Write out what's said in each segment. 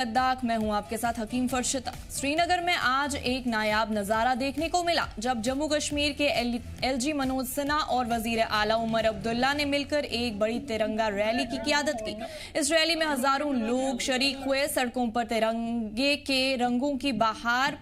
लद्दाख में हूं आपके साथ हकीम फरशता। श्रीनगर में आज एक नायाब नजारा देखने को मिला जब जम्मू कश्मीर के एलजी मनोज सिन्हा और वजीर आला उमर अब्दुल्ला ने मिलकर एक बड़ी तिरंगा रैली की क़ियादत की। इस रैली में हजारों लोग शरीक हुए। सड़कों पर तिरंगे के रंगों की बहार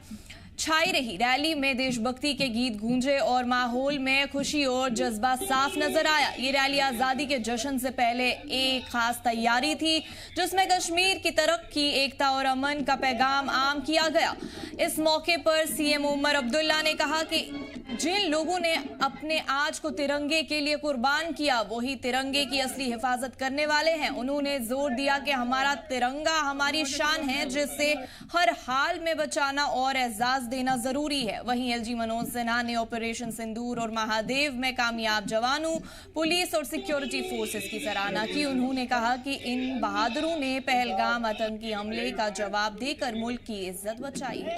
छाई रही। रैली में देशभक्ति के गीत गूंजे और माहौल में खुशी और जज्बा साफ नजर आया। ये रैली आजादी के जश्न से पहले एक खास तैयारी थी जिसमें कश्मीर की तरक्की, एकता और अमन का पैगाम आम किया गया। इस मौके पर सीएम उमर अब्दुल्ला ने कहा कि जिन लोगों ने अपने आज को तिरंगे के लिए कुर्बान किया वही तिरंगे की असली हिफाजत करने वाले हैं। उन्होंने जोर दिया कि हमारा तिरंगा हमारी शान है जिसे हर हाल में बचाना और एजाज देना जरूरी है। वहीं एलजी मनोज सिन्हा ने ऑपरेशन सिंदूर और महादेव में कामयाब जवानों, पुलिस और सिक्योरिटी फोर्सेस की सराहना की। उन्होंने कहा कि इन बहादुरों ने पहलगाम आतंकी हमले का जवाब देकर मुल्क की इज्जत बचाई है।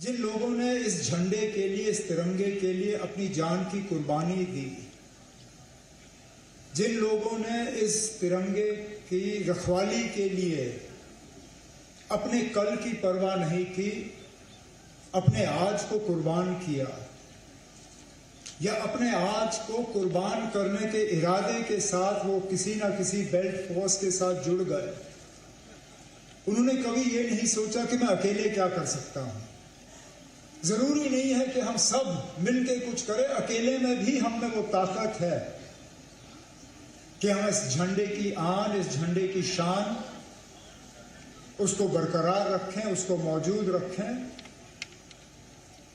जिन लोगों ने इस झंडे के लिए, इस तिरंगे के लिए अपनी जान की कुर्बानी दी, जिन लोगों ने इस तिरंगे की रखवाली के लिए अपने कल की परवाह नहीं की, अपने आज को कुर्बान किया या अपने आज को कुर्बान करने के इरादे के साथ वो किसी ना किसी बेल्ट फोर्स के साथ जुड़ गए। उन्होंने कभी ये नहीं सोचा कि मैं अकेले क्या कर सकता हूं। जरूरी नहीं है कि हम सब मिलके कुछ करें, अकेले में भी हम में वो ताकत है कि हम इस झंडे की आन, इस झंडे की शान, उसको बरकरार रखें, उसको मौजूद रखें,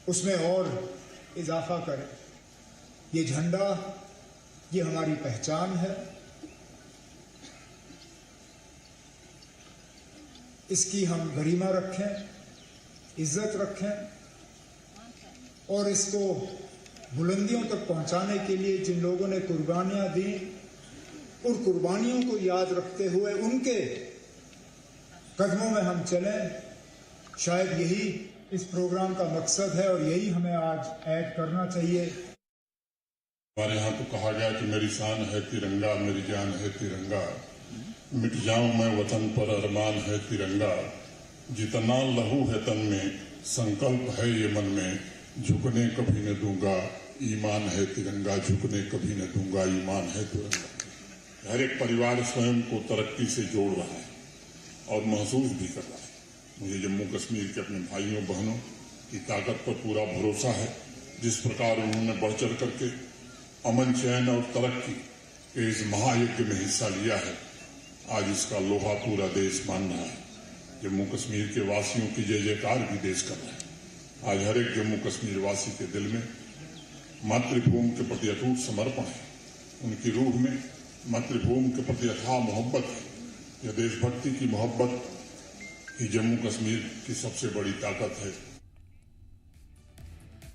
उसमें और इजाफा करें। ये झंडा, ये हमारी पहचान है। इसकी हम गरिमा रखें, इज्जत रखें और इसको बुलंदियों तक पहुंचाने के लिए जिन लोगों ने कुर्बानियां दी, उन कुर्बानियों को याद रखते हुए उनके कदमों में हम चलें। शायद यही इस प्रोग्राम का मकसद है और यही हमें आज ऐड करना चाहिए। हमारे यहाँ तो कहा गया कि मेरी शान है तिरंगा, मेरी जान है तिरंगा, मिट जाऊं मैं वतन पर अरमान है तिरंगा, जितना लहू है तन में संकल्प है ये मन में, झुकने कभी न दूंगा ईमान है तिरंगा, झुकने कभी न दूंगा ईमान है तिरंगा। हर एक परिवार स्वयं को तरक्की से जोड़ रहा है और महसूस भी कर रहा है। मुझे जम्मू कश्मीर के अपने भाइयों बहनों की ताकत पर पूरा भरोसा है। जिस प्रकार उन्होंने बढ़ चढ़ करके अमन, चैन और तरक्की के इस महायज्ञ में हिस्सा लिया है, आज इसका लोहा पूरा देश मान रहा है। जम्मू कश्मीर के वासियों की जय जयकार भी देश कर रहा है। आज हर एक जम्मू कश्मीर वासी के दिल में मातृभूमि के प्रति अटूट समर्पण है। उनकी रूह में मातृभूमि के प्रति अथाह मोहब्बत है। यह देशभक्ति की मोहब्बत ही जम्मू कश्मीर की सबसे बड़ी ताकत है।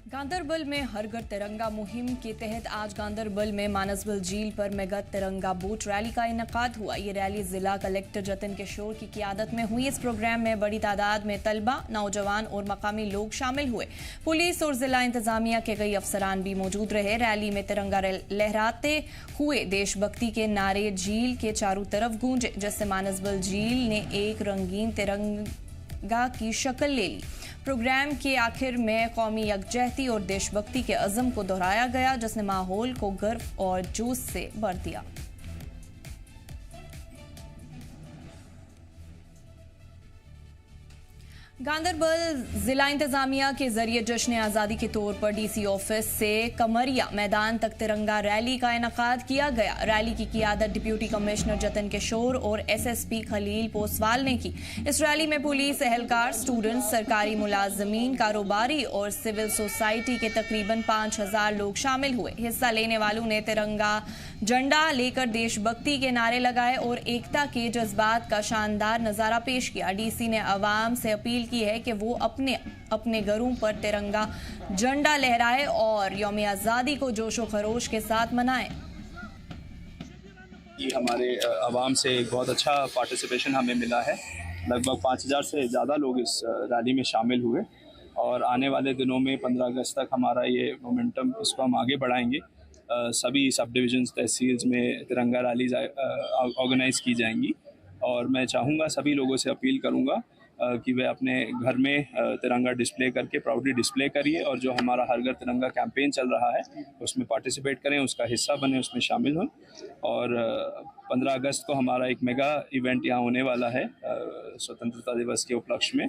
गांदरबल में हर घर तिरंगा मुहिम के तहत आज गांदरबल में मानसबल झील पर मेगा तिरंगा बोट रैली का इनेकाद हुआ। ये रैली जिला कलेक्टर जतिन किशोर की क़ियादत में हुई। इस प्रोग्राम में बड़ी तादाद में तलबा, नौजवान और मकामी लोग शामिल हुए। पुलिस और जिला इंतजामिया के कई अफसरान भी मौजूद रहे। रैली में तिरंगा लहराते हुए देशभक्ति के नारे झील के चारों तरफ गूंजे, जिससे मानसबल झील ने एक रंगीन तिरंगा की शक्ल ले ली। प्रोग्राम के आखिर में कौमी यकजहती और देशभक्ति के अज़म को दोहराया गया, जिसने माहौल को गर्व और जोश से भर दिया। गांदरबल जिला इंतजामिया के जरिए जश्न आज़ादी के तौर पर डीसी ऑफिस से कमरिया मैदान तक तिरंगा रैली का इनेकाद किया गया। रैली की क़ियादत डिप्टी कमिश्नर जतिन किशोर और एसएसपी खलील पोसवाल ने की। इस रैली में पुलिस एहलकार, स्टूडेंट्स, सरकारी मुलाजमीन, कारोबारी और सिविल सोसाइटी के तकरीबन 5000 लोग शामिल हुए। हिस्सा लेने वालों ने तिरंगा झंडा लेकर देशभक्ति के नारे लगाए और एकता के जज्बात का शानदार नजारा पेश किया। डीसी ने अवाम से अपील की है कि वो अपने अपने घरों पर तिरंगा झंडा लहराए और यौम आज़ादी को जोशो खरोश के साथ मनाएं। हमारे अवाम से एक बहुत अच्छा पार्टिसिपेशन हमें मिला है। लगभग 5000 से ज़्यादा लोग इस रैली में शामिल हुए और आने वाले दिनों में 15 अगस्त तक हमारा ये मोमेंटम, इसको हम आगे बढ़ाएंगे। सभी सब डिविजन्स तहसील्स में तिरंगा रैलीज ऑर्गेनाइज की जाएंगी। और मैं चाहूँगा, सभी लोगों से अपील करूँगा कि वे अपने घर में तिरंगा डिस्प्ले करके प्राउडली डिस्प्ले करिए, और जो हमारा हर घर तिरंगा कैंपेन चल रहा है उसमें पार्टिसिपेट करें, उसका हिस्सा बने, उसमें शामिल हों। और 15 अगस्त को हमारा एक मेगा इवेंट यहाँ होने वाला है स्वतंत्रता दिवस के उपलक्ष्य में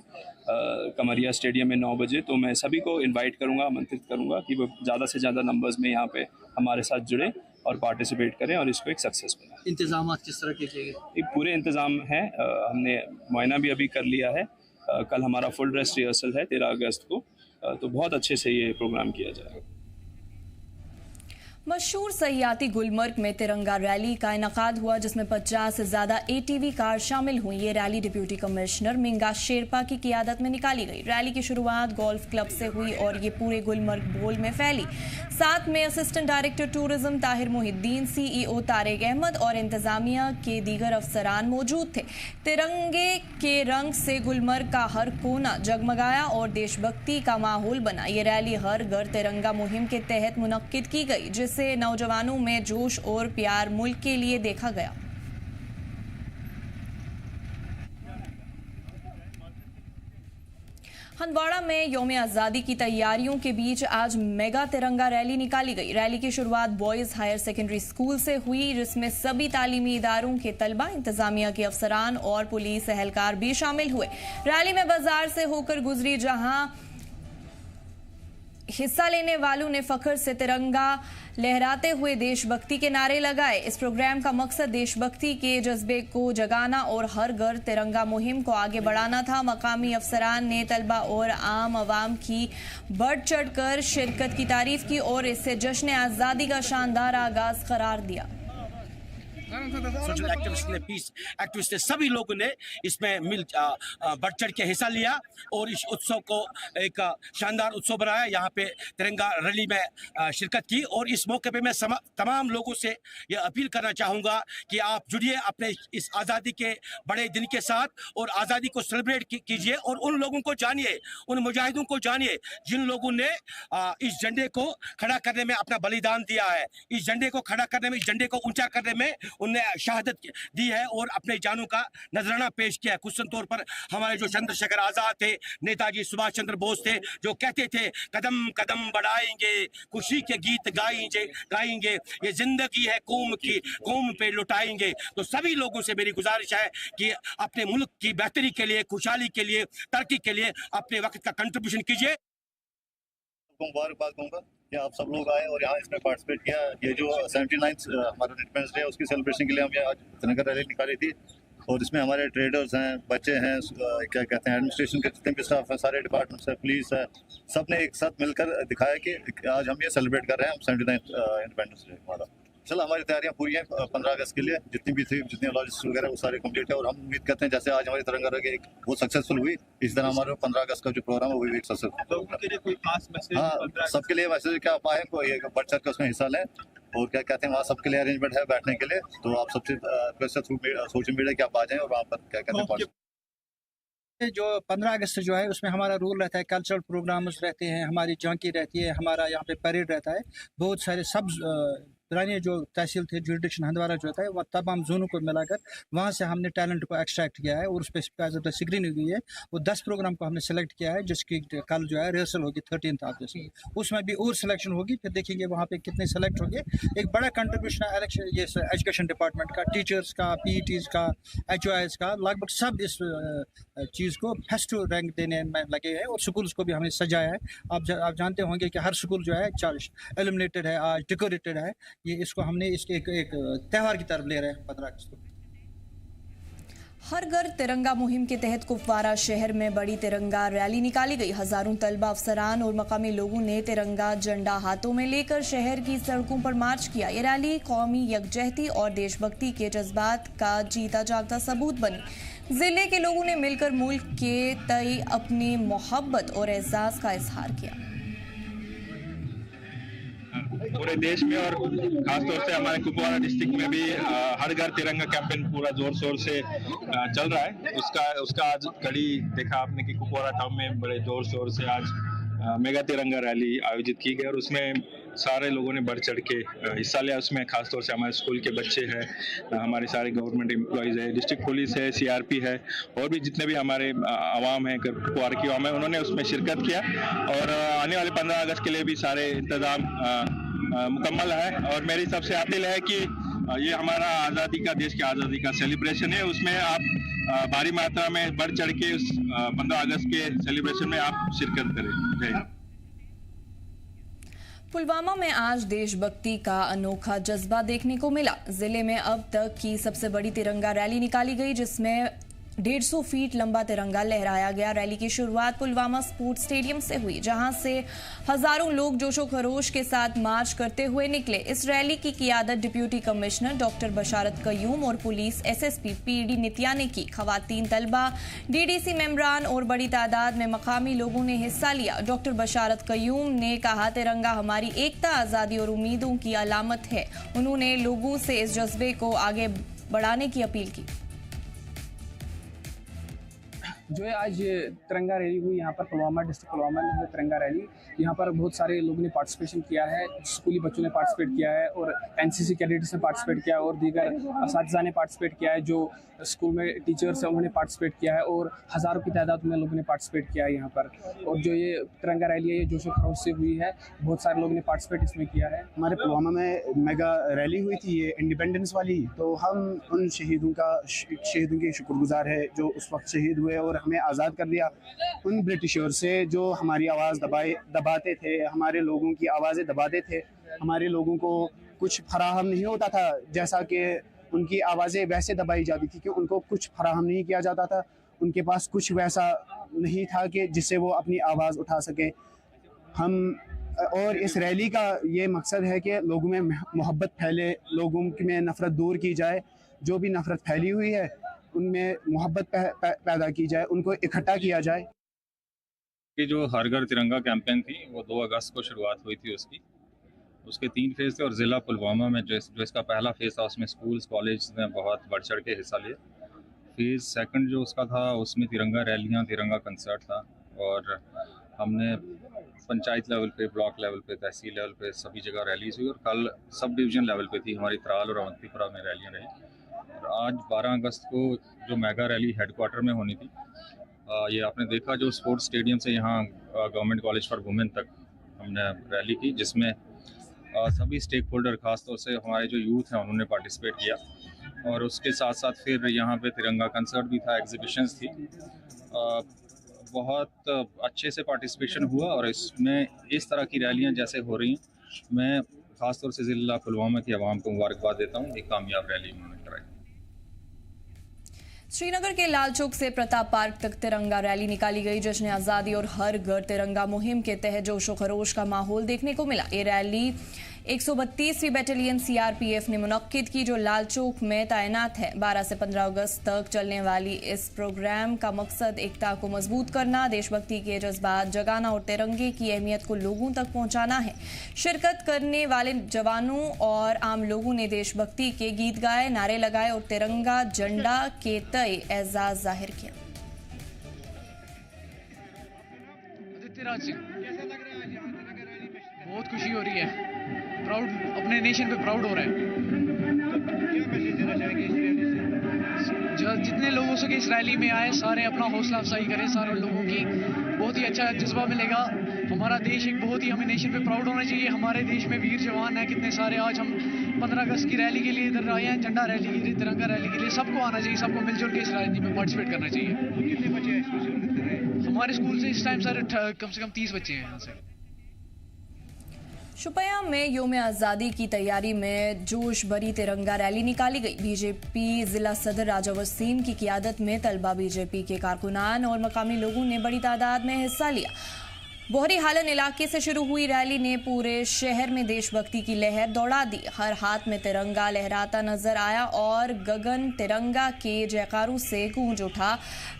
कमरिया स्टेडियम में 9 बजे। तो मैं सभी को इनवाइट करूँगा, आमंत्रित करूँगा कि वो ज़्यादा से ज़्यादा नंबर्स में यहाँ पे हमारे साथ जुड़े और पार्टिसिपेट करें और इसको एक सक्सेस बनाएं। इंतजाम किस तरह के किए गए? पूरे इंतज़ाम हैं, हमने मुआयना भी अभी कर लिया है। कल हमारा फुल ड्रेस रिहर्सल है 13 अगस्त को, तो बहुत अच्छे से ये प्रोग्राम किया जाएगा। मशहूर सयाहती गुलमर्ग में तिरंगा रैली का इनकाद हुआ, जिसमें 50 से ज्यादा ATV कार शामिल हुई। ये रैली डिप्टी कमिश्नर मिंगा शेरपा की क़ियादत में निकाली गई। रैली की शुरुआत गोल्फ क्लब से हुई और ये पूरे गुलमर्ग बोल में फैली। साथ में assistant director tourism Tahir Mohiuddin, CEO Tariq Ahmad और इंतजामिया के दीगर अफसरान मौजूद थे। तिरंगे के रंग से गुलमर्ग का हर कोना जगमगाया और देशभक्ति का माहौल बना। ये रैली हर घर तिरंगा मुहिम के तहत मुनक्किद की गई, जिससे नौजवानों में जोश और प्यार मुल्क के लिए देखा गया। हंदवाड़ा में यौम आज़ादी की तैयारियों के बीच आज मेगा तिरंगा रैली निकाली गई। रैली की शुरुआत बॉयज़ हायर सेकेंडरी स्कूल से हुई, जिसमें सभी तालीमी इदारों के तलबा, इंतजामिया के अफसरान और पुलिस एहलकार भी शामिल हुए। रैली में बाजार से होकर गुजरी, जहां हिस्सा लेने वालों ने फख्र से तिरंगा लहराते हुए देशभक्ति के नारे लगाए। इस प्रोग्राम का मकसद देशभक्ति के जज्बे को जगाना और हर घर तिरंगा मुहिम को आगे बढ़ाना था। मकामी अफसरान ने तलबा और आम आवाम की बढ़ चढ़कर शिरकत की तारीफ की और इसे जश्न आज़ादी का शानदार आगाज करार दिया। सोशल एक्टिविस्ट ने, पीस एक्टिविस्ट ने, सभी लोगों ने इसमें बढ़ चढ़ के हिस्सा लिया और इस उत्सव को एक शानदार उत्सव बनाया। यहाँ पे तिरंगा रैली में शिरकत की और इस मौके पे मैं तमाम लोगों से ये अपील करना चाहूँगा कि आप जुड़िए अपने इस आज़ादी के बड़े दिन के साथ और आज़ादी को सेलिब्रेट कीजिए और उन लोगों को जानिए, उन मुजाहिदों को जानिए जिन लोगों ने इस झंडे को खड़ा करने में अपना बलिदान दिया है, इस झंडे को खड़ा करने में, इस झंडे को ऊंचा करने में उनने शहादत दी है और अपने जानों का नजराना पेश किया है। खुसूसन तौर पर हमारे जो चंद्रशेखर आजाद थे, नेताजी सुभाष चंद्र बोस थे, जो कहते थे कदम कदम बढ़ाएंगे, खुशी के गीत गाएंगे, ये जिंदगी है कौम की, कौम पे लुटाएंगे। तो सभी लोगों से मेरी गुजारिश है कि अपने मुल्क की बेहतरी के लिए, खुशहाली के लिए, तरक्की के लिए अपने वक्त का कंट्रीब्यूशन कीजिए। मुबारकबाद दूंगा कि आप सब लोग आए और यहाँ इसमें पार्टिसिपेट किया। ये जो 79th हमारा इंडिपेंडेंस डे है, उसकी सेलिब्रेशन के लिए हम आज तिरंगा रैली निकाली थी और इसमें हमारे ट्रेडर्स हैं, बच्चे हैं, क्या कहते हैं, एडमिनिस्ट्रेशन के जितने भी स्टाफ हैं, सारे डिपार्टमेंट्स हैं, पुलिस है, सब ने एक साथ मिलकर दिखाया कि आज हम ये सेलिब्रेट कर रहे हैं 79th इंडिपेंडेंस डे हमारा। चलो हमारी तैयारियां पूरी हैं 15 अगस्त के लिए, जितनी भी थी, जितने लॉजिस्टिक्स वगैरह वो सारे कंप्लीट है और हम उम्मीद करते हैं जैसे आज हमारी तिरंगा रैली वो सक्सेसफुल हुई, इस तरह हमारे 15 अगस्त का जो प्रोग्राम है वो भी सक्सेसफुल। हाँ, सबके लिए मैसेज क्या आप आए, बढ़ चढ़ कर उसमें हिस्सा लें और क्या कहते हैं, वहाँ सबके लिए अरेंजमेंट है बैठने के लिए। तो आप सबसे सोशल मीडिया के आप आ जाएं और वहाँ पर क्या कहते हैं जो 15 अगस्त जो है उसमें हमारा रूल रहता है, कल्चरल प्रोग्राम्स रहते हैं, हमारी झांकी रहती है, हमारा यहाँ पे परेड रहता है, बहुत सारे सब पुराने जो तहसील थे, जुरिडिक्शन हंदवाड़ा जो होता है, वह तमाम जोनों को मिलाकर वहाँ से हमने टैलेंट को एक्सट्रैक्ट किया है और उस पर स्क्रीनिंग हुई है। वो 10 प्रोग्राम को हमने सेलेक्ट किया है, जिसकी कल जो है रिहर्सल होगी 13 अगस्त, उसमें भी और सिलेक्शन होगी, फिर देखेंगे वहाँ पे कितने सेलेक्ट होंगे। एक बड़ा कंट्रीब्यूशन है ये एजुकेशन डिपार्टमेंट का, टीचर्स का, PETs का, HOIs का, लगभग सब इस चीज़ को फर्स्ट रैंक देने में लगे हैं और स्कूल्स को भी हमने सजाया है। आप जानते होंगे कि हर स्कूल जो है एलिमिनेटेड है, आज डेकोरेटेड है। ये इसको हमने इसके एक त्यौहार की तरफ ले रहे हैं 15 अगस्त को। हर घर तिरंगा मुहिम के तहत कुपवारा शहर में बड़ी तिरंगा रैली निकाली गई। हजारों तलबा, अफसरान और मकामी लोगों ने तिरंगा झंडा हाथों में लेकर शहर की सड़कों पर मार्च किया। ये रैली कौमी यकजहती और देशभक्ति के जज्बात का जीता जागता सबूत बनी। जिले के लोगों ने मिलकर मुल्क के तय अपनी मोहब्बत और एहसास का इजहार किया। पूरे देश में और खासतौर से हमारे कुपवारा डिस्ट्रिक्ट में भी हर घर तिरंगा कैंपेन पूरा जोर शोर से चल रहा है। उसका आज कड़ी देखा आपने कि कुपवारा टाउन में बड़े जोर शोर से आज मेगा तिरंगा रैली आयोजित की गई और उसमें सारे लोगों ने बढ़ चढ़ के हिस्सा लिया उसमें। खासतौर से हमारे स्कूल के बच्चे हैं, हमारे सारे गवर्नमेंट एम्प्लॉयज़ है, डिस्ट्रिक्ट पुलिस है, CRP है, और भी जितने भी हमारे आवाम है, कुपवारा की आवाम है, उन्होंने उसमें शिरकत किया। और आने वाले 15 अगस्त के लिए भी सारे इंतज़ाम मुकम्मल है। और मेरी सबसे अपील है कि ये हमारा आज़ादी का, देश की आज़ादी का सेलिब्रेशन है, उसमें आप भारी मात्रा में बढ़ चढ़ के उस 15 अगस्त के सेलिब्रेशन में आप शिरकत करें। जय हिंद। पुलवामा में आज देशभक्ति का अनोखा जज्बा देखने को मिला। जिले में अब तक की सबसे बड़ी तिरंगा रैली निकाली गई, जिसमें 150 फीट लंबा तिरंगा लहराया गया। रैली की शुरुआत पुलवामा स्पोर्ट्स स्टेडियम से हुई, जहां से हजारों लोग जोशो खरोश के साथ मार्च करते हुए निकले। इस रैली की क़ियादत डिप्टी कमिश्नर डॉक्टर बशारत कयूम और पुलिस SSP PD नित्या ने की। खवातीन, तलबा, DDC मेंबरान और बड़ी तादाद में मकामी लोगों ने हिस्सा लिया। डॉक्टर बशारत कयूम ने कहा, तिरंगा हमारी एकता, आज़ादी और उम्मीदों की अलामत है। उन्होंने लोगों से इस जज्बे को आगे बढ़ाने की अपील की। जो है आज तिरंगा रैली हुई यहाँ पर पुलवामा, डिस्ट्रिक्ट पुलवामा में हुई तिरंगा रैली। यहाँ पर बहुत सारे लोगों ने पार्टिसिपेशन किया है, स्कूली बच्चों ने पार्टिसिपेट किया है और NCC कैडेट्स ने पार्टिसिपेट किया और दीगर असातिज़ा ने पार्टिसिपेट किया है। जो स्कूल में टीचर्स हैं उन्होंने पार्टिसिपेट किया है और हज़ारों की तादाद में लोगों ने पार्टिसिपेट किया है यहाँ पर। और जो ये तिरंगा रैली है ये जोशो खरोश से हुई है, बहुत सारे लोगों ने पार्टिसिपेट इसमें किया है। हमारे पुलवामा में मेगा रैली हुई थी, ये इंडिपेंडेंस वाली, तो हम उन शहीदों के शुक्रगुजार है जो उस वक्त शहीद हुए और हमें आज़ाद कर दिया। उन ब्रिटिशर से जो हमारी आवाज़ दबाते थे, हमारे लोगों की आवाज़ें दबाते थे, हमारे लोगों को कुछ फराहम नहीं होता था, जैसा कि उनकी आवाज़ें वैसे दबाई जाती थी कि उनको कुछ फराहम नहीं किया जाता था। उनके पास कुछ वैसा नहीं था कि जिससे वो अपनी आवाज़ उठा सके। और इस रैली का ये मकसद है कि लोगों में मोहब्बत फैले, लोगों में नफ़रत दूर की जाए, जो भी नफ़रत फैली हुई है उनमें मोहब्बत पैदा की जाए, उनको इकट्ठा किया जाए। कि जो हर घर तिरंगा कैंपेन थी वो 2 अगस्त को शुरुआत हुई थी उसके 3 फेज़ थे। और ज़िला पुलवामा में जो इसका पहला फेज़ था उसमें स्कूल्स कॉलेज ने बहुत बढ़ चढ़ के हिस्सा लिया। फेज़ 2 जो उसका था उसमें तिरंगा रैलियाँ, तिरंगा कंसर्ट था और हमने पंचायत लेवल पे, ब्लॉक लेवल पे, तहसील लेवल पे सभी जगह रैलीज हुई। और कल सब डिवीज़न लेवल पे थी, हमारी त्राल और अवंतीपुरा में रैलियाँ रही। और आज 12 अगस्त को जो मेगा रैली हेडक्वार्टर में होनी थी, ये आपने देखा जो स्पोर्ट्स स्टेडियम से यहाँ गवर्नमेंट कॉलेज फॉर वुमेन तक हमने रैली की, जिसमें सभी स्टेक होल्डर, खासतौर से हमारे जो यूथ हैं उन्होंने पार्टिसिपेट किया। और उसके साथ साथ फिर यहाँ पे तिरंगा कंसर्ट भी था, एग्जीबिशंस थी, बहुत अच्छे से पार्टिसिपेशन हुआ। और इसमें इस तरह की रैलियाँ जैसे हो रही हैं, मैं खासतौर से ज़िला पुलवामा की आवाम को मुबारकबाद देता हूँ, एक कामयाब रैली उन्होंने कराई। श्रीनगर के लाल चौक से प्रताप पार्क तक तिरंगा रैली निकाली गई। जश्न आज़ादी और हर घर तिरंगा मुहिम के तहत जोशो खरोश का माहौल देखने को मिला। ये रैली 132वीं बटालियन CRPF ने मुनक्किद की, जो लाल चौक में तैनात है। 12 से 15 अगस्त तक चलने वाली इस प्रोग्राम का मकसद एकता को मजबूत करना, देशभक्ति के जज्बात जगाना और तिरंगे की अहमियत को लोगों तक पहुंचाना है। शिरकत करने वाले जवानों और आम लोगों ने देशभक्ति के गीत गाए, नारे लगाए और तिरंगा झंडा के तय एजाज जाहिर किया। बहुत खुशी हो रही है, प्राउड, अपने नेशन पे प्राउड हो रहे हैं। जितने लोग हो सके इस रैली में आए, सारे अपना हौसला अफजाई करें, सारे लोगों की बहुत ही अच्छा जज्बा मिलेगा। हमारा देश एक बहुत ही, हमें नेशन पे प्राउड होना चाहिए। हमारे देश में वीर जवान हैं कितने सारे। आज हम 15 अगस्त की रैली के लिए इधर आए हैं, झंडा रैली के लिए, तिरंगा रैली के लिए। सबको आना चाहिए, सबको मिलजुल के इस रैली में पार्टिसिपेट करना चाहिए। कितने बच्चे हैं हमारे स्कूल से इस टाइम सर? कम से कम 30 बच्चे हैं यहाँ से। शुपया में योम आज़ादी की तैयारी में जोश भरी तिरंगा रैली निकाली गई। बीजेपी जिला सदर राजा वसीम की क़ियादत में तलबा, बीजेपी के कारकुनान और मकामी लोगों ने बड़ी तादाद में हिस्सा लिया। बोहरी हालन इलाके से शुरू हुई रैली ने पूरे शहर में देशभक्ति की लहर दौड़ा दी। हर हाथ में तिरंगा लहराता नजर आया और गगन तिरंगा के जयकारों से गूंज उठा।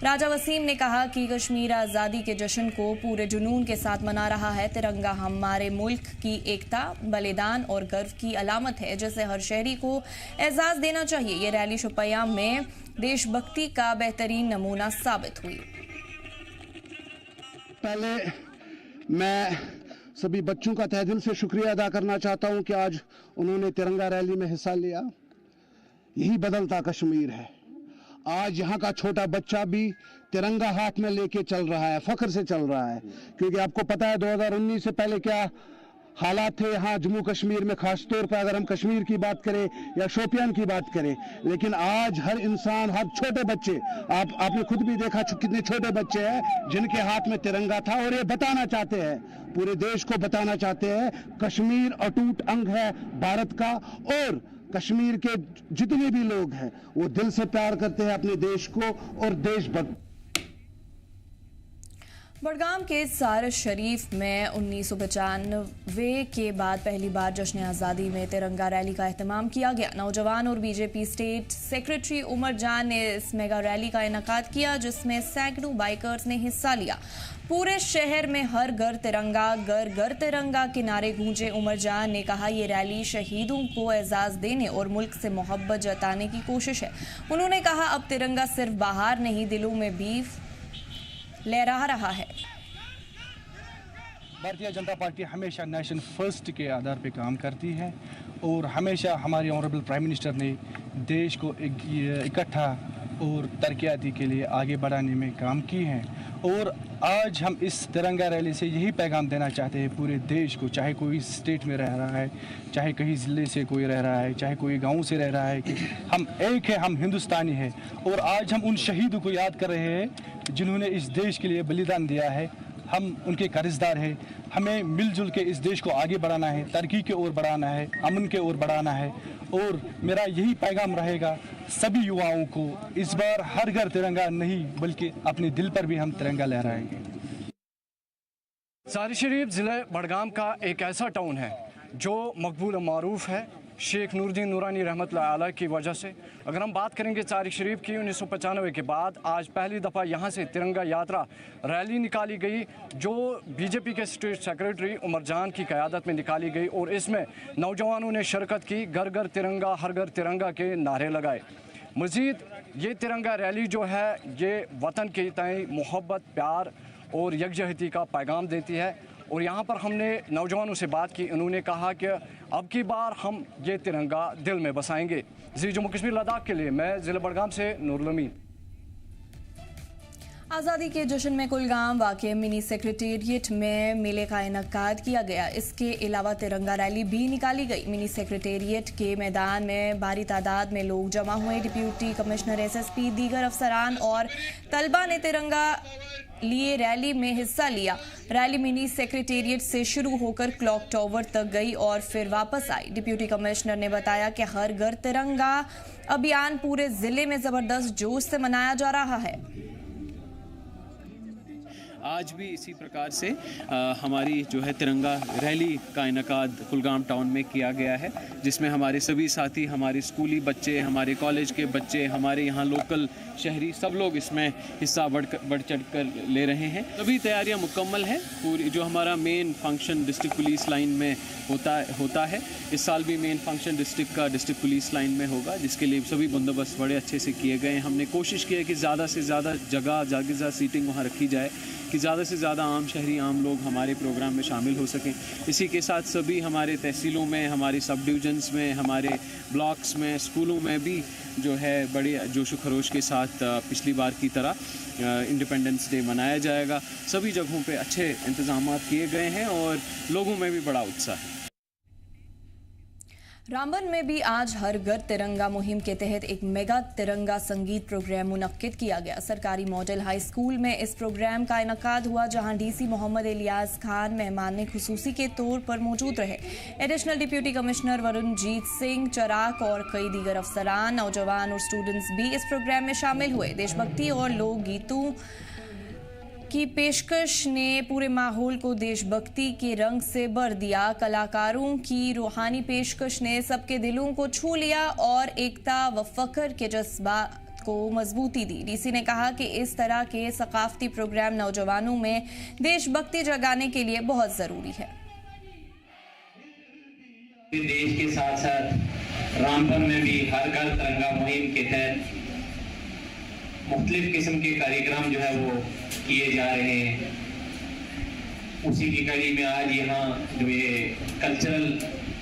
राजा वसीम ने कहा कि कश्मीर आज़ादी के जश्न को पूरे जुनून के साथ मना रहा है। तिरंगा हमारे मुल्क की एकता, बलिदान और गर्व की अलामत है, जिसे हर शहरी को एजाज देना चाहिए। ये रैली शुपया में देशभक्ति का बेहतरीन नमूना साबित हुई। पहले मैं सभी बच्चों का तहे दिल से शुक्रिया अदा करना चाहता हूं कि आज उन्होंने तिरंगा रैली में हिस्सा लिया। यही बदलता कश्मीर है। आज यहाँ का छोटा बच्चा भी तिरंगा हाथ में लेके चल रहा है, फख्र से चल रहा है, क्योंकि आपको पता है 2019 से पहले क्या हालात थे यहाँ जम्मू कश्मीर में, खास तौर पर अगर हम कश्मीर की बात करें या शोपियान की बात करें। लेकिन आज हर इंसान, हर छोटे बच्चे, आपने खुद भी देखा कितने छोटे बच्चे हैं जिनके हाथ में तिरंगा था, और ये बताना चाहते हैं, पूरे देश को बताना चाहते हैं कश्मीर अटूट अंग है भारत का, और कश्मीर के जितने भी लोग हैं वो दिल से प्यार करते हैं अपने देश को और देशभक्त। बडगाम के सार शरीफ में 1995 के बाद पहली बार जश्न आज़ादी में तिरंगा रैली का एहतमाम किया गया। नौजवान और बीजेपी स्टेट सेक्रेटरी उमर जान ने इस मेगा रैली का इनेकाद किया, जिसमें सैकड़ों बाइकर्स ने हिस्सा लिया। पूरे शहर में हर घर तिरंगा, घर घर तिरंगा के नारे गूंजे। उमर जान ने कहा, ये रैली शहीदों को एजाज़ देने और मुल्क से मोहब्बत जताने की कोशिश है। उन्होंने कहा, अब तिरंगा सिर्फ बाहर नहीं, दिलों में भी लहरा रहा है। भारतीय जनता पार्टी हमेशा नेशन फर्स्ट के आधार पर काम करती है, और हमेशा हमारे ऑनरेबल प्राइम मिनिस्टर ने देश को इकट्ठा और तरक्याती के लिए आगे बढ़ाने में काम की है। और आज हम इस तिरंगा रैली से यही पैगाम देना चाहते हैं पूरे देश को, चाहे कोई स्टेट में रह रहा है, चाहे कहीं ज़िले से कोई रह रहा है, चाहे कोई गांव से रह रहा है, कि हम एक है, हम हिंदुस्तानी हैं। और आज हम उन शहीदों को याद कर रहे हैं जिन्होंने इस देश के लिए बलिदान दिया है। हम उनके कर्जदार हैं। हमें मिलजुल के इस देश को आगे बढ़ाना है, तरक्की की ओर बढ़ाना है, अमन के ओर बढ़ाना है। और मेरा यही पैगाम रहेगा सभी युवाओं को, इस बार हर घर तिरंगा नहीं बल्कि अपने दिल पर भी हम तिरंगा लहराएंगे। सार शरीफ ज़िले बडगाम का एक ऐसा टाउन है जो मकबूल मारूफ है शेख नूरुद्दीन नूरानी रहमतुल्लाह अलैह की वजह से। अगर हम बात करेंगे तारीख शरीफ की, 1995 के बाद आज पहली दफ़ा यहाँ से तिरंगा यात्रा रैली निकाली गई, जो बीजेपी के स्टेट सेक्रेटरी उमर जान की क़यादत में निकाली गई। और इसमें नौजवानों ने शिरकत की, घर घर तिरंगा, हर घर तिरंगा के नारे लगाए। मज़ीद ये तिरंगा रैली जो है ये वतन के तय मोहब्बत, प्यार और यकजहती का पैगाम देती है। और यहाँ पर हमने नौजवानों से बात की, उन्होंने कहा कि अब की बार हम ये तिरंगा दिल में बसाएंगे। जी जम्मू कश्मीर लद्दाख के लिए मैं ज़िला बडगाम से नूरुल अमीन। आज़ादी के जश्न में कुलगाम वाक़ मिनी सेक्रेटेरिएट में मेले का इनेकाद किया गया। इसके अलावा तिरंगा रैली भी निकाली गई। मिनी सेक्रेटेरिएट के मैदान में भारी तादाद में लोग जमा हुए। डिप्टी कमिश्नर SSP, दीगर अफसरान और तलबा ने तिरंगा लिए रैली में हिस्सा लिया। रैली मिनी सेक्रेटेरिएट से शुरू होकर क्लॉक टावर तक गई और फिर वापस आई। डिप्टी कमिश्नर ने बताया कि हर घर तिरंगा अभियान पूरे जिले में जबरदस्त जोश से मनाया जा रहा है। आज भी इसी प्रकार से हमारी जो है तिरंगा रैली का इनेकाद कुलगाम टाउन में किया गया है, जिसमें हमारे सभी साथी, हमारे स्कूली बच्चे, हमारे कॉलेज के बच्चे, हमारे यहाँ लोकल शहरी, सब लोग इसमें हिस्सा बढ़ चढ़ कर ले रहे हैं। सभी तैयारियां मुकम्मल हैं। पूरी जो हमारा main function district police line में होता है, इस साल भी main function district police line में होगा, जिसके लिए सभी बंदोबस्त बड़े अच्छे से किए गए हैं। हमने कोशिश की है कि ज़्यादा से ज़्यादा जगह सीटिंग वहाँ रखी जाए कि ज़्यादा से ज़्यादा आम शहरी, आम लोग हमारे प्रोग्राम में शामिल हो सकें। इसी के साथ सभी हमारे तहसीलों में, हमारे सब डिवीजन्स में, हमारे ब्लॉक्स में, स्कूलों में भी जो है बड़े जोश खरोश के साथ पिछली बार की तरह इंडिपेंडेंस डे मनाया जाएगा। सभी जगहों पे अच्छे इंतजाम किए गए हैं और लोगों में भी बड़ा उत्साह है। रामबन में भी आज हर घर तिरंगा मुहिम के तहत एक मेगा तिरंगा संगीत प्रोग्राम मुनक्किद किया गया। सरकारी मॉडल हाई स्कूल में इस प्रोग्राम का इनकाद हुआ, जहां DC मोहम्मद इलियास खान मेहमान खुसूसी के तौर पर मौजूद रहे। Additional deputy commissioner Varunjeet Singh, चराक और कई दीगर अफसरान, नौजवान और स्टूडेंट्स भी इस प्रोग्राम में शामिल हुए। देशभक्ति और लोकगीतों की पेशकश ने पूरे माहौल को देशभक्ति के रंग से भर दिया। कलाकारों की रूहानी पेशकश ने सबके दिलों को छू लिया और एकता व फख्र के जज्बात को मजबूती दी। DC ने कहा कि इस तरह के सकाफती प्रोग्राम नौजवानों में देशभक्ति जगाने के लिए बहुत ज़रूरी है। देश के साथ साथ रामबन में भी हर घर तिरंगा मुहिम के तहत मुख्तलिफ किस्म के कार्यक्रम जो है वो किए जा रहे हैं। उसी की कड़ी में आज यहाँ जो ये कल्चरल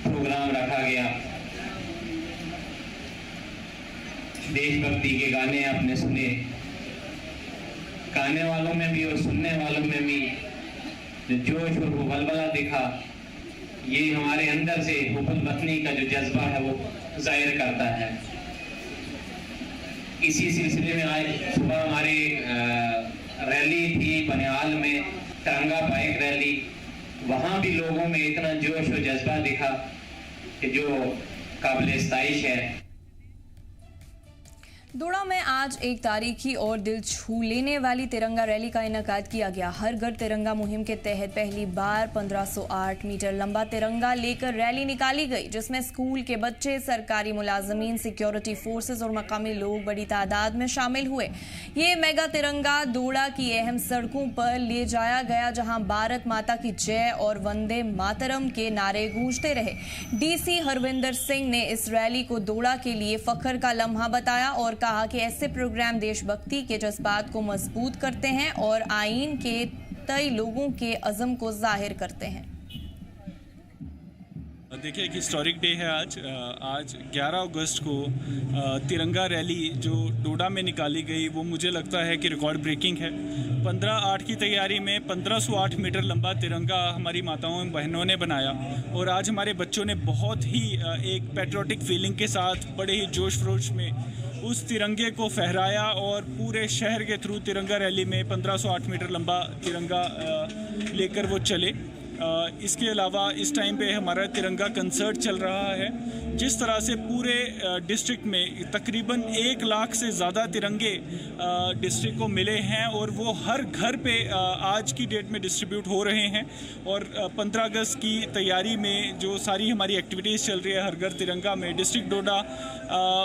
प्रोग्राम रखा गया, देशभक्ति के गाने आपने सुने, गाने वालों में भी और सुनने वालों में भी जो जोश और वो बलबला दिखा, ये हमारे अंदर से हुब्बुल वतनी का जो जज्बा है वो जाहिर करता है। इसी सिलसिले में आज सुबह हमारी रैली थी बनिहाल में, तिरंगा बाइक रैली। वहाँ भी लोगों में इतना जोश और जज्बा दिखा कि जो काबिल इस्ताइश है। दोड़ा में आज एक तारीखी और दिल छू लेने वाली तिरंगा रैली का इनेकाद किया गया। हर घर तिरंगा मुहिम के तहत पहली बार 1508 मीटर लंबा तिरंगा लेकर रैली निकाली गई, जिसमें स्कूल के बच्चे, सरकारी मुलाजमीन, सिक्योरिटी फोर्सेस और मकामी लोग बड़ी तादाद में शामिल हुए। ये मेगा तिरंगा दोड़ा की अहम सड़कों पर ले जाया गया, जहां भारत माता की जय और वंदे मातरम के नारे गूंजते रहे। डीसी हरविंदर सिंह ने इस रैली को दोड़ा के लिए फख्र का लम्हा बताया और कहा कि ऐसे प्रोग्राम देशभक्ति के जज्बात को मजबूत करते हैं और आईन के तय लोगों के अज़म को जाहिर करते हैं। देखिए, एक हिस्टोरिक डे है आज 11 अगस्त को तिरंगा रैली जो डोडा में निकाली गई, वो मुझे लगता है कि रिकॉर्ड ब्रेकिंग है। 15/8 की तैयारी में 1508 मीटर लंबा तिरंगा हमारी माताओं बहनों ने बनाया और आज हमारे बच्चों ने बहुत ही एक पैट्रियोटिक फीलिंग के साथ बड़े ही जोश खरोश में उस तिरंगे को फहराया और पूरे शहर के थ्रू तिरंगा रैली में 1508 मीटर लंबा तिरंगा लेकर वो चले। इसके अलावा इस टाइम पे हमारा तिरंगा कंसर्ट चल रहा है। जिस तरह से पूरे डिस्ट्रिक्ट में तकरीबन 1 लाख से ज़्यादा तिरंगे डिस्ट्रिक्ट को मिले हैं और वो हर घर पे आज की डेट में डिस्ट्रीब्यूट हो रहे हैं। और 15 अगस्त की तैयारी में जो सारी हमारी एक्टिविटीज़ चल रही है हर घर तिरंगा में, डिस्ट्रिक्ट डोडा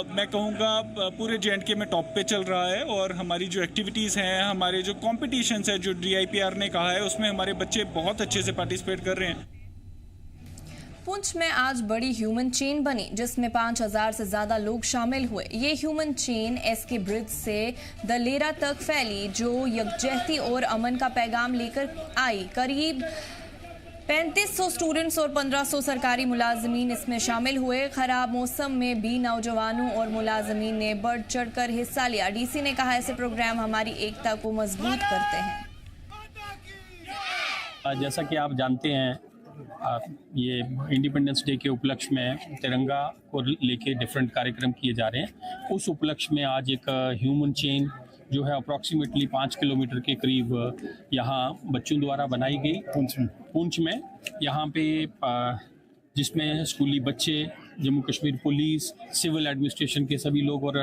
मैं कहूँगा पूरे JNK में टॉप पे चल रहा है। और हमारी जो एक्टिविटीज़ हैं, हमारे जो कॉम्पिटिशन्स है जो DIPR ने कहा है, उसमें हमारे बच्चे बहुत अच्छे से पार्टिसिपेट कर रहे हैं। पुंछ में आज बड़ी ह्यूमन चेन बनी, जिसमें 5000 से ज्यादा लोग शामिल हुए। ये ह्यूमन चेन SK ब्रिज से दलेरा तक फैली, जो यकजहती और अमन का पैगाम लेकर आई। करीब 3500 स्टूडेंट्स और 1500 सरकारी मुलाजमीन इसमें शामिल हुए। खराब मौसम में भी नौजवानों और मुलाजमीन ने बढ़ चढ़कर हिस्सा लिया। DC ने कहा, ऐसे प्रोग्राम हमारी एकता को मजबूत करते हैं। जैसा कि आप जानते हैं, ये इंडिपेंडेंस डे के उपलक्ष्य में तिरंगा को लेके डिफरेंट कार्यक्रम किए जा रहे हैं। उस उपलक्ष्य में आज एक ह्यूमन चेन जो है अप्रॉक्सीमेटली 5 किलोमीटर के करीब यहाँ बच्चों द्वारा बनाई गई पुंछ में। यहाँ पे जिसमें स्कूली बच्चे, Jammu Kashmir police, civil administration के सभी लोग और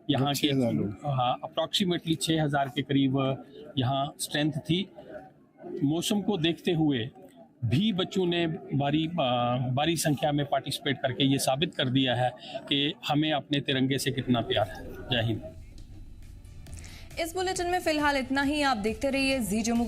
यहाँ के अप्रॉक्सीमेटली 6000 के करीब यहाँ स्ट्रेंथ थी। मौसम को देखते हुए भी बच्चों ने भारी संख्या में पार्टिसिपेट करके ये साबित कर दिया है कि हमें अपने तिरंगे से कितना प्यार है। जय हिंद। इस बुलेटिन में फिलहाल इतना ही। आप देखते रहिए जी जम्मू।